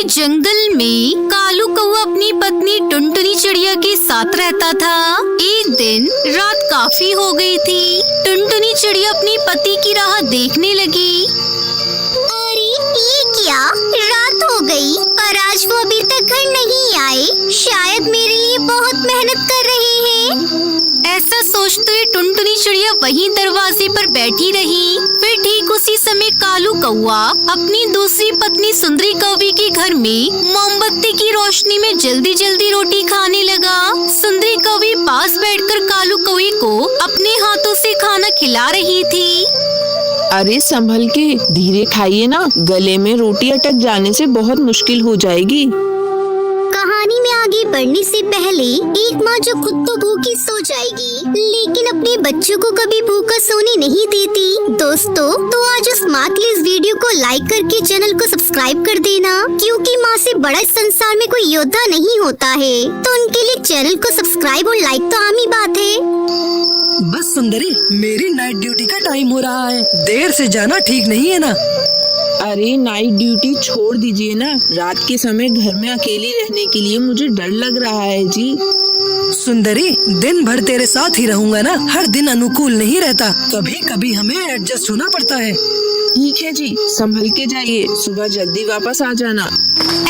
जंगल में कालू कौआ अपनी पत्नी टुनटुनी चिड़िया के साथ रहता था। एक दिन रात काफी हो गई थी। टुनटुनी चिड़िया अपनी पति की राह देखने लगी। अरे ये क्या, रात हो गई और आज वो अभी तक घर नहीं आए। शायद मेरे लिए बहुत मेहनत कर रहे हैं। ऐसा सोचते हुए टुनटुनी चिड़िया वहीं दरवाजे पर बैठी रही। फिर ठीक उसी समय कालू कौआ अपनी दूसरी पत्नी सुंदरी कौवी के घर में मोमबत्ती की रोशनी में जल्दी जल्दी रोटी खाने लगा। सुंदरी कौवी पास बैठकर कालू कौवे को अपने हाथों से खाना खिला रही थी। अरे संभल के, धीरे खाइए ना, गले में रोटी अटक जाने से बहुत मुश्किल हो जाएगी। कहानी में आगे बढ़ने से पहले एक माँ जो खुद तो भूखी सो जाएगी लेकिन अपने बच्चों को कभी भूखा सोने नहीं देती। दोस्तों, तो आज उस माँ के लिए इस वीडियो को लाइक करके चैनल को सब्सक्राइब कर देना, क्योंकि माँ से बड़ा इस संसार में कोई योद्धा नहीं होता है। तो उनके लिए चैनल को सब्सक्राइब और लाइक तो आम ही बात है। बस सुंदरी, मेरी नाइट ड्यूटी का टाइम हो रहा है। देर से जाना ठीक नहीं है ना। अरे नाइट ड्यूटी छोड़ दीजिए ना, रात के समय घर में अकेली रहने के लिए मुझे डर लग रहा है जी। सुंदरी, दिन भर तेरे साथ ही रहूंगा ना, हर दिन अनुकूल नहीं रहता, कभी कभी हमें एडजस्ट होना पड़ता है। ठीक है जी, संभल के जाइए, सुबह जल्दी वापस आ जाना।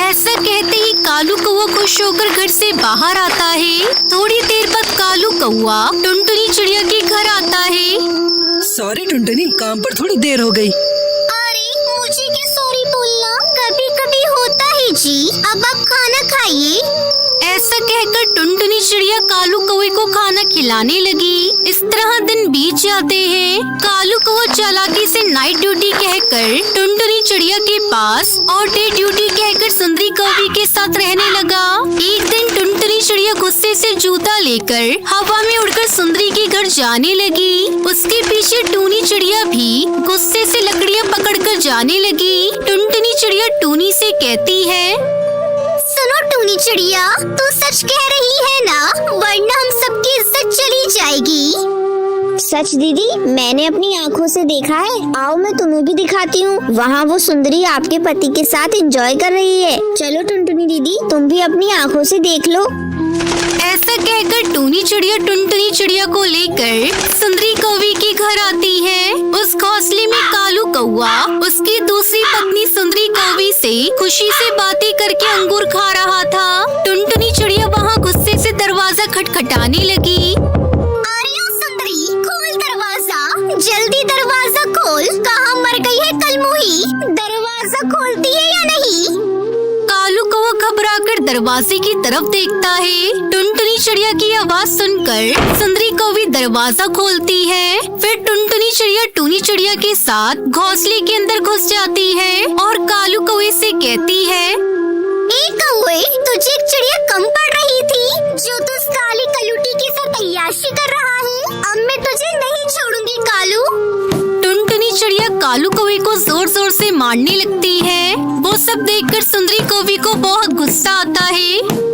ऐसा कहते ही कालू कौआ खुश होकर घर से बाहर आता है। थोड़ी देर बाद कालू कौआ टुनटुनी चिड़िया के घर आता है। सॉरी टुनटुनी, काम पर थोड़ी देर हो गई। अरे मुझे क्या सॉरी बोलना, कभी कभी होता है जी। अब आप खाना खाइए। ऐसा कहकर टुनटुनी चिड़िया कालू कौवे को खाना खिलाने लगी। इस तरह दिन बीत जाते हैं। कालू कौवा चालाकी से नाइट ड्यूटी कहकर टुनटुनी चिड़िया के पास और डे ड्यूटी कहकर सुंदरी कौवी के साथ रहने लगा। एक दिन टुनटुनी चिड़िया गुस्से से जूता लेकर हवा में उड़कर सुंदरी के घर जाने लगी। उसके पीछे टूनी चिड़िया भी गुस्से से लकड़ियाँ पकड़कर जाने लगी। टुनटुनी चिड़िया टूनी से कहती है, सुनो टूनी चिड़िया, तू सच कह रही है ना, वरना हम सबकी इज्जत चली जाएगी। सच दीदी, मैंने अपनी आँखों से देखा है। आओ मैं तुम्हें भी दिखाती हूँ। वहाँ वो सुंदरी आपके पति के साथ एंजॉय कर रही है। चलो टुनटुनी दीदी, तुम भी अपनी आँखों से देख लो। ऐसा कहकर टूनी चिड़िया टुनटुनी चिड़िया को लेकर सुंदरी कौवी के घर आती है। उस घोंसले में कालू कौआ उसकी दूसरी पत्नी सुंदरी कौवी से खुशी से बातें करके अंगूर खा रहा था। टुनटुनी चिड़िया वहाँ गुस्से से दरवाजा खटखटाने लगी। अरे ओ सुंदरी, खोल दरवाजा, जल्दी दरवाजा खोल। कहाँ मर गई है कलमुही? दरवाजा खोलती है या नहीं? कालू कौवा घबराकर दरवाजे की तरफ देखता है। टुनटुनी चिड़िया की आवाज सुनकर सुंदरी कौवी दरवाजा खोलती है। फिर टुनटुनी चिड़िया टूनी चिड़िया के साथ घोंसले के अंदर घुस जाती है और कालू कौवे से कहती है, ए कौवे, तुझे एक चिड़िया कम पड़ रही थी जो तू उस काली कलूटी के साथ अय्याशी कर रहा है। अब मैं तुझे नहीं छोड़ूंगी कालू। टुनटुनी चिड़िया कालू कौवे को जोर जोर से मारने लगती है। वो सब देखकर सुंदरी कौवी को बहुत गुस्सा आता है।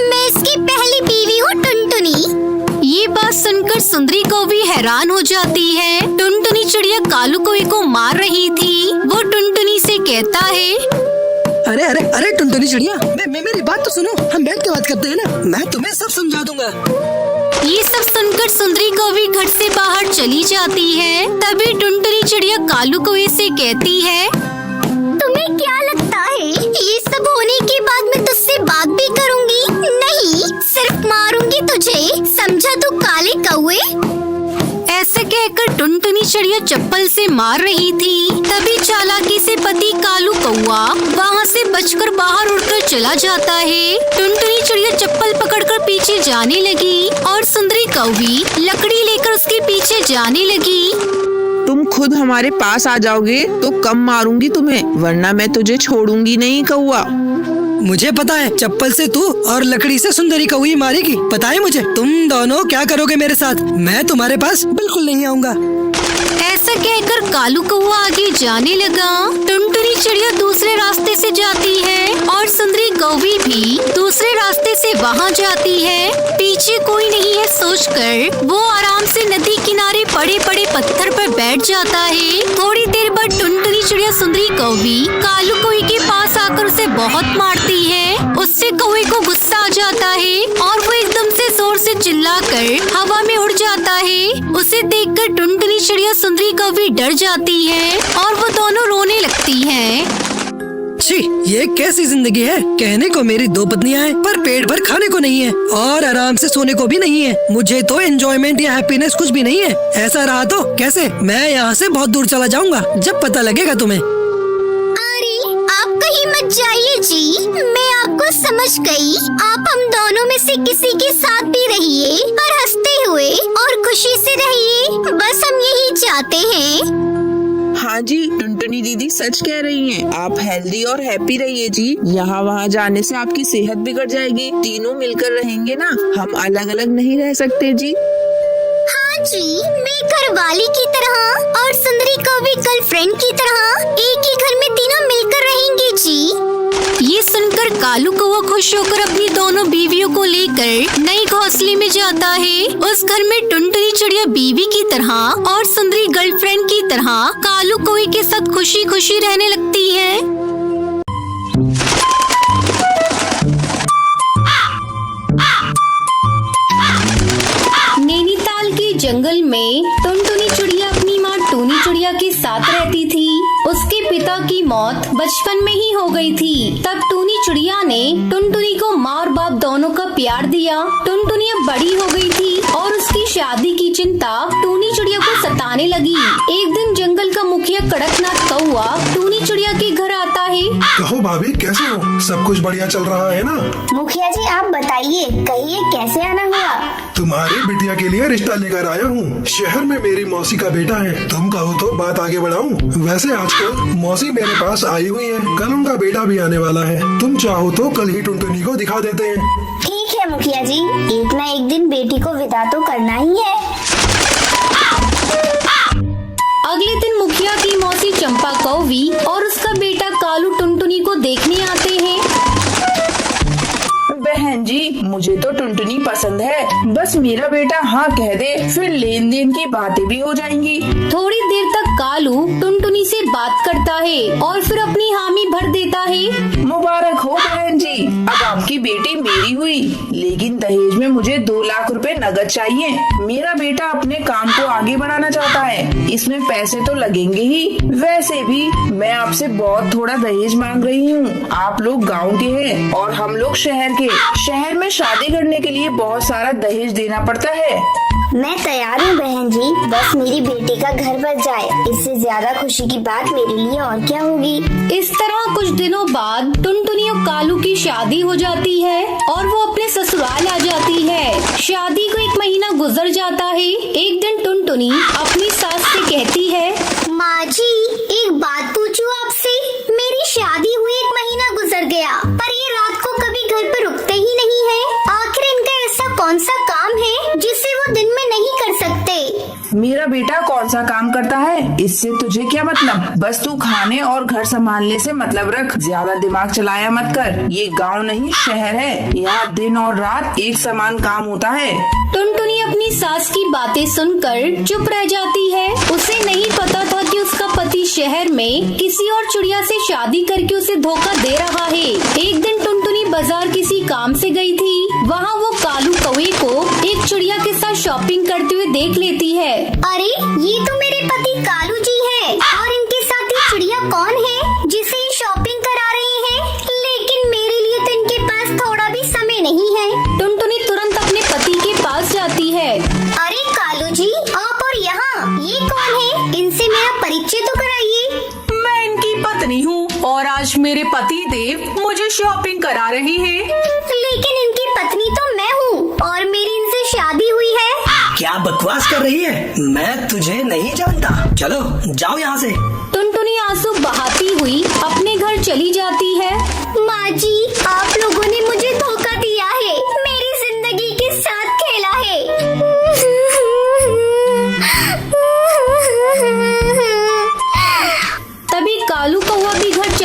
मैं इसकी पहली बीवी हूँ टुनटुनी। ये बात सुनकर सुंदरी कौवी हैरान हो जाती है। टुनटुनी चिड़िया कालू कौवे को मार रही थी। वो टुनटुनी से कहता है, अरे अरे अरे टुनटुनी चिड़िया, मेरी बात तो सुनो, हम बैठ के बात करते हैं ना, मैं तुम्हें सब समझा दूंगा। ये सब सुनकर सुंदरी कौवी घर से बाहर चली जाती है। तभी टुनटुनी चिड़िया कालू कौवे से कहती है, तुम्हें क्या लगता है ये सब होने के बाद मैं तुझसे बात भी करूंगी? नहीं, सिर्फ मारूंगी तुझे, समझा तू काले कौवे? ऐसा कहकर टुनटुनी चिड़िया चप्पल से मार रही थी। तभी चालाकी से पति कालू कौवा वहाँ से बचकर बाहर उड़कर चला जाता है। टुनटुनी चिड़िया चप्पल पकड़कर पीछे जाने लगी और सुंदरी कौवी लकड़ी लेकर उसके पीछे जाने लगी। तुम खुद हमारे पास आ जाओगे तो कम मारूंगी तुम्हें, वरना मैं तुझे छोड़ूंगी नहीं कौआ। मुझे पता है, चप्पल से तू और लकड़ी से सुंदरी कौवी मारेगी। पता है मुझे तुम दोनों क्या करोगे मेरे साथ। मैं तुम्हारे पास बिल्कुल नहीं आऊंगा। ऐसा कहकर कालू कौवा आगे जाने लगा। टुनटुनी चिड़िया दूसरे रास्ते से जाती है और सुंदरी कौवी भी दूसरे रास्ते से वहाँ जाती है। पीछे कोई नहीं है सोचकर वो आराम से नदी किनारे बड़े बड़े पत्थर पर बैठ जाता है। थोड़ी देर बाद टुनटुनी चिड़िया सुंदरी कौवी कालू कौवे के पास आकर उसे बहुत मारती है। उससे कौवे को गुस्सा आ जाता है और वो एकदम से जोर से चिल्लाकर हवा में उड़ जाता है। उसे देखकर टुनटुनी चिड़िया सुंदरी कौवी डर जाती है और वो दोनों रोने लगती है। छी, ये कैसी जिंदगी है। कहने को मेरी 2 पत्नियां हैं, पर पेट भर खाने को नहीं है और आराम से सोने को भी नहीं है। मुझे तो एंजॉयमेंट या हैप्पीनेस कुछ भी नहीं है। ऐसा रहा तो कैसे? मैं यहाँ से बहुत दूर चला जाऊंगा जब पता लगेगा तुम्हें। अरे आप कहीं मत जाइए जी, मैं आपको समझ गई। आप हम दोनों में से किसी के साथ भी रहिए और हंसते हुए और खुशी से रहिए, बस हम यही चाहते हैं। हाँ जी, टुनटुनी दीदी सच कह रही हैं। आप हेल्दी और हैप्पी रहिए जी। यहाँ वहाँ जाने से आपकी सेहत बिगड़ जाएगी। तीनों मिलकर रहेंगे ना, हम अलग अलग नहीं रह सकते जी। हाँ जी, मैं घरवाली की तरह और सुंदरी कौवी गर्लफ्रेंड की तरह एक ही घर में तीनों मिलकर रहेंगे जी। ये सुनकर कालू कौवा खुश होकर अपनी दोनों बीवियों को लेकर नई घोंसले में जाता है। उस घर में टुनटुनी चिड़िया बीवी की तरह और सुंदरी गर्लफ्रेंड की तरह कालू कौवे के साथ खुशी खुशी रहने लगती है। नैनीताल के जंगल में टुनटुनी चिड़िया अपनी माँ टूनी चिड़िया के साथ रहती थी। उसके पिता की मौत बचपन में ही हो गई थी। तब टूनी चिड़िया ने टुनटुनी को माँ और बाप दोनों का प्यार दिया। टुनटुनी अब बड़ी हो गई थी और उसकी शादी की चिंता टूनी चिड़िया को सताने लगी। एक दिन जंगल का मुखिया कड़कनाथ कौवा टूनी चिड़िया के घर आता है। कहो भाभी, कैसे हो? सब कुछ बढ़िया चल रहा है ना? मुखिया जी आप बताइए, कहिए कैसे आना हुआ? तुम्हारी बिटिया के लिए रिश्ता लेकर आया हूँ। शहर में मेरी मौसी का बेटा है। तुम कहो तो बात आगे बढ़ाऊं। वैसे आजकल मौसी मेरे पास आई हुई है, कल उनका बेटा भी आने वाला है। तुम चाहो तो कल ही टुनटुनी को दिखा देते हैं। ठीक है मुखिया जी, एक न एक दिन बेटी को विदा तो करना ही है। अगले दिन मुखिया की मौसी चंपा कौवी और उसका बेटा कालू टुनटुनी को देखने आते हैं। बहन जी, मुझे तो टुनटुनी पसंद है। बस मेरा बेटा हाँ कह दे, फिर लेन देन की बातें भी हो जाएंगी। थोड़ी देर तक कालू टुनटुनी से बात करता है और फिर अपनी हामी भर देता है। मुबारक हो बहन जी, अब आपकी बेटी मेरी हुई, लेकिन दहेज में मुझे 2 लाख रुपए नगद चाहिए। मेरा बेटा अपने काम को आगे बढ़ाना चाहता है, इसमें पैसे तो लगेंगे ही। वैसे भी मैं आपसे बहुत थोड़ा दहेज मांग रही हूँ। आप लोग गाँव के हैं और हम लोग शहर के। शहर में शादी करने के लिए बहुत सारा दहेज देना पड़ता है। मैं तैयार हूँ बहन जी, बस मेरी बेटी का घर बच जाए, इससे ज्यादा खुशी की बात मेरे लिए और क्या होगी। इस तरह कुछ दिनों बाद टुनटुनी और कालू की शादी हो जाती है और वो अपने ससुराल आ जाती है। शादी को 1 महीना गुजर जाता है। एक दिन टुनटुनी अपनी सास से कहती है, माँ जी एक बात पूछूं आपसे, मेरी शादी हुई 1 महीना गुजर गया, पर ये रात को कभी घर पर रुकते ही नहीं है। आखिर इनका ऐसा कौन सा काम है जिसे वो दिन में नहीं कर सकते? मेरा बेटा कौन सा काम करता है, इससे तुझे क्या मतलब? बस तू खाने और घर संभालने से मतलब रख, ज्यादा दिमाग चलाया मत कर। ये गांव नहीं शहर है, यहाँ दिन और रात एक समान काम होता है। टुनटुनी अपनी सास की बातें सुनकर चुप रह जाती है। उसे नहीं पता था कि उसका पति शहर में किसी और चिड़िया से शादी करके उसे धोखा दे रहा है। एक दिन टुनटुनी बाजार किसी काम से गई थी। वहाँ वो कालू कौवे को एक चिड़िया के साथ शॉपिंग करते हुए देख लेती है। अरे ये तो मेरे पति कालू जी है, और इनके साथ ये चिड़िया कौन है जिसे ये शॉपिंग करा रही है? लेकिन मेरे लिए तो इनके पास थोड़ा भी समय नहीं है। टुनटुनी तुरंत अपने पति के पास जाती है। अरे कालू जी, आप और यहाँ ये कौन है? इनसे मेरा परिचय तो कराइए। मैं इनकी पत्नी हूँ और आज मेरे पति देव मुझे शॉपिंग करा रहे हैं। लेकिन इनकी पत्नी तो मैं हूँ और मेरी इनसे शादी हुई है। क्या बकवास कर रही है? मैं तुझे नहीं जानता। चलो जाओ यहाँ से। टुनटुनी आंसू बहाती हुई अपने घर चली जाती है। माँ जी, आप लोगों ने मुझे धोखा दिया है, मेरी जिंदगी के साथ खेला है। तभी कालू कौवा भी घर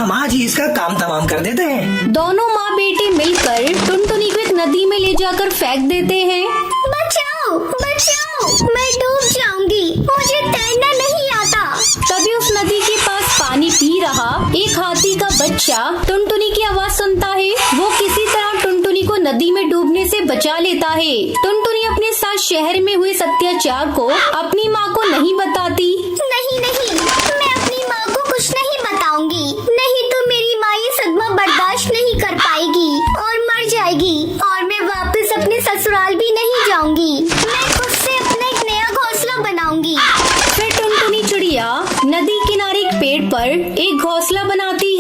हम आज ही इसका काम तमाम कर देते हैं। दोनों माँ बेटे मिलकर टुनटुनी को एक नदी में ले जाकर फेंक देते हैं। बचाओ बचाओ, मैं डूब जाऊंगी, मुझे तैरना नहीं आता। तभी उस नदी के पास पानी पी रहा एक हाथी का बच्चा टुनटुनी की आवाज सुनता है। वो किसी तरह टुनटुनी को नदी में डूबने से बचा लेता है। टुनटुनी अपने साथ शहर में हुए अत्याचार को अपनी माँ को नहीं बताती। नहीं नहीं, मैं अपनी माँ को कुछ नहीं बताऊंगी, नहीं तो मेरी माँ ये सदमा बर्दाश्त नहीं कर पाएगी और मर जाएगी और मैं वापस अपने ससुराल भी नहीं जाऊंगी। मैं खुद से अपना एक नया घोंसला बनाऊंगी। फिर टुनटुनी चिड़िया नदी किनारे एक पेड़ पर एक घोंसला बनाती